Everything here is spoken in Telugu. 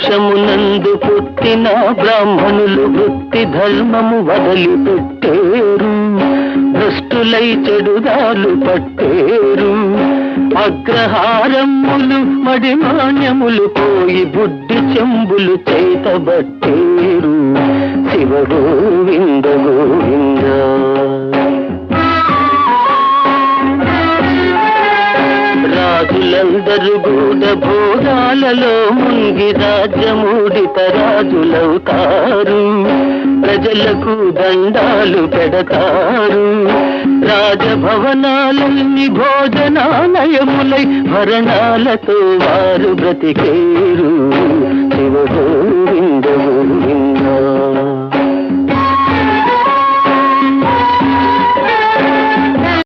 వంశమునందు పుట్టిన బ్రాహ్మణులు వృత్తి ధర్మము వదిలిపెట్టేరు, భ్రష్టులై చెడుదాలు పట్టేరు. అగ్రహారములు మడిమాన్యములు పోయి బుడ్డి చెంబులు చేతబట్టేరు. శివ గోవింద గోవింద. రాజులందరూ గూఢ భోగాలలో ముంగి రాజ్యమూడిత రాజులవుతారు, ప్రజలకు దండాలు పెడతారు. రాజభవనాలన్నీ భోజనాలయములై భరణాలతో వారు బ్రతికేరు. శివ గోవింద గోవింద.